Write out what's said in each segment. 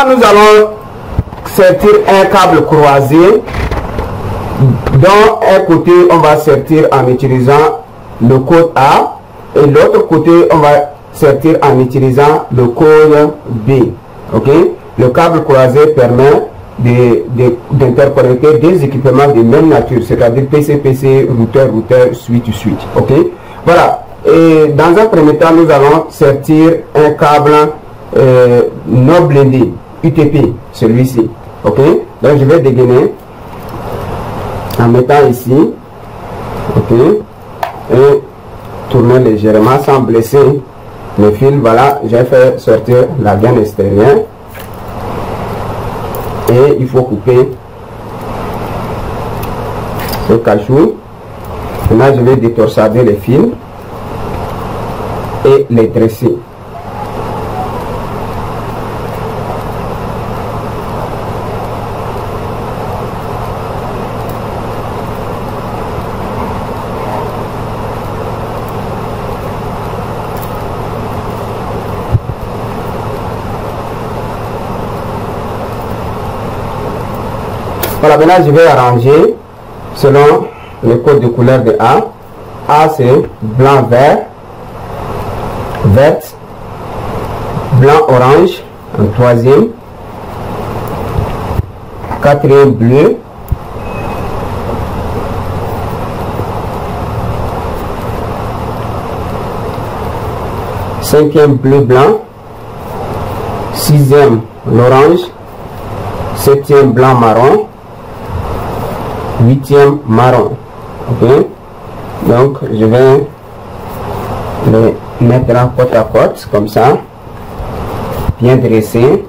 Nous allons sortir un câble croisé. Dans un côté, on va sortir en utilisant le code A et l'autre côté, on va sortir en utilisant le code B. Ok? Le câble croisé permet d'interconnecter des équipements de même nature, c'est-à-dire PC, routeur, switch. Ok? Voilà. Et dans un premier temps, nous allons sortir un câble non blindé, UTP, celui-ci. Ok? Donc je vais dégainer en mettant ici. Ok? Et tourner légèrement sans blesser le fil. Voilà, j'ai fait sortir la gaine extérieure. Et il faut couper ce cachou. Maintenant, je vais détorsader les fils et les dresser. Voilà, maintenant je vais arranger selon le code de couleur de A. A c'est blanc vert, verte, blanc orange en troisième, quatrième bleu, cinquième bleu blanc, sixième l'orange, septième blanc marron, huitième marron. Ok, donc je vais les mettre en côte à côte comme ça, bien dressé,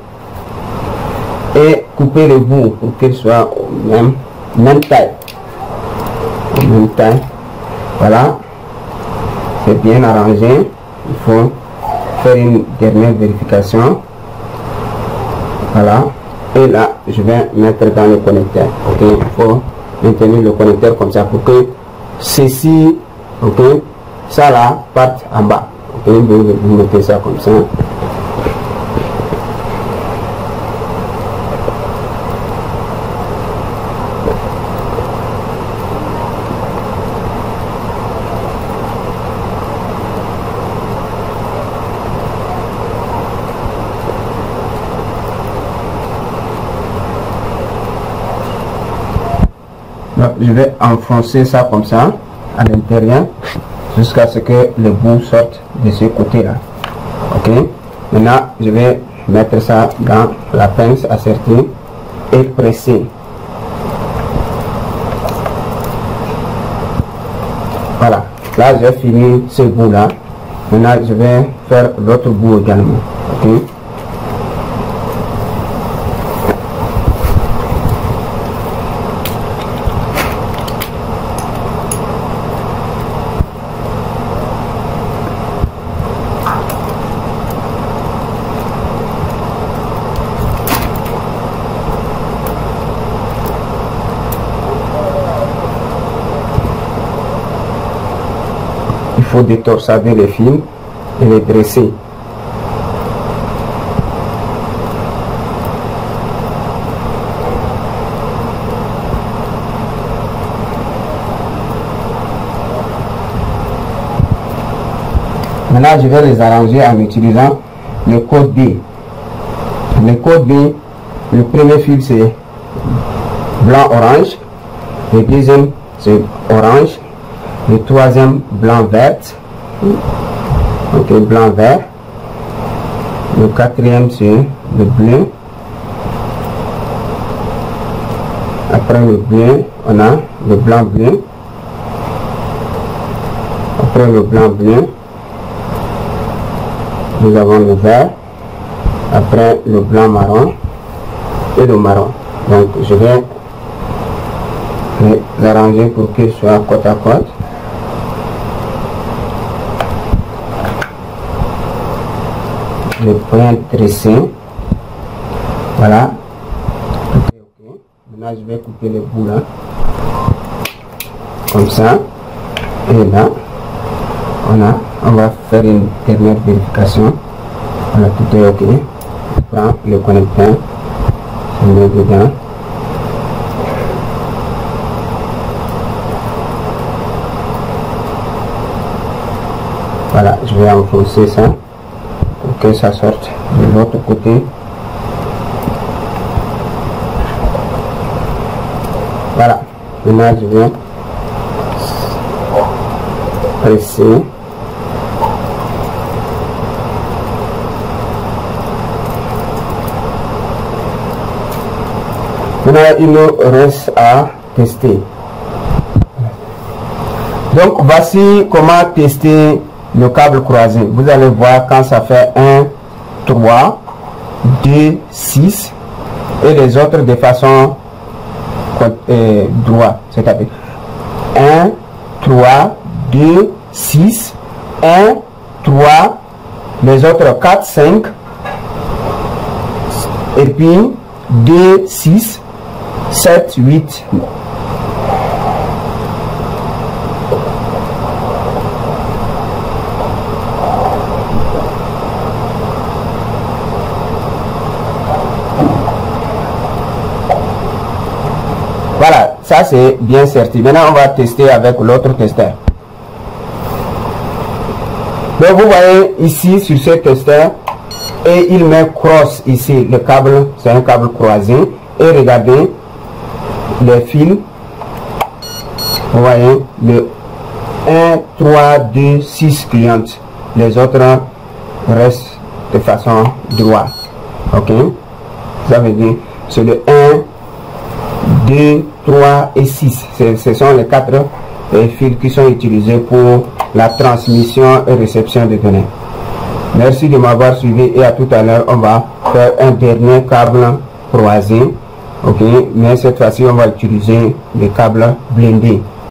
et couper les bouts pour qu'ils soient même taille. Voilà, c'est bien arrangé. Il faut faire une dernière vérification. Voilà, et là je vais mettre dans le connecteur. Ok, il faut maintenir le connecteur comme ça pour que ceci, ok, ça là parte en bas. Ok, vous mettez ça comme ça. Je vais enfoncer ça comme ça à l'intérieur jusqu'à ce que le bout sorte de ce côté là. Ok, maintenant je vais mettre ça dans la pince assertie et presser. Voilà, là j'ai fini ce bout là. Maintenant je vais faire l'autre bout également. Ok, il faut détorsader les fils et les dresser. Maintenant, je vais les arranger en utilisant le code B. Le code B, le premier fil c'est blanc-orange, le deuxième c'est orange, le troisième blanc vert, ok, blanc vert, le quatrième c'est le bleu, après le bleu on a le blanc bleu, après le blanc bleu nous avons le vert, après le blanc marron et le marron. Donc je vais les arranger pour qu'ils soient côte à côte. Le point dressé, voilà. Okay. Maintenant je vais couper le bout là comme ça, et là on va faire une dernière vérification. Voilà, tout est ok. prend le connecteur, je mets dedans. Voilà, je vais enfoncer ça pour que ça sorte de l'autre côté. Voilà, maintenant je vais presser. Maintenant, il nous reste à tester. Donc, voici comment tester le câble croisé. Vous allez voir quand ça fait 1, 3, 2, 6 et les autres de façon droite. C'est-à-dire 1, 3, 2, 6, 1, 3, les autres 4, 5 et puis 2, 6, 7, 8. Voilà, ça c'est bien certi. Maintenant, on va tester avec l'autre testeur. Donc, vous voyez ici sur ce testeur, et il met cross ici, le câble, c'est un câble croisé. Et regardez les fils. Vous voyez le 1, 3, 2, 6 clientes. Les autres restent de façon droite. Ok? Ça veut dire c'est le 1, 2, 3 et 6. Ce sont les 4 fils qui sont utilisés pour la transmission et réception des données. Merci de m'avoir suivi et à tout à l'heure, on va faire un dernier câble croisé. Ok, mais cette fois-ci, on va utiliser les câbles blindés.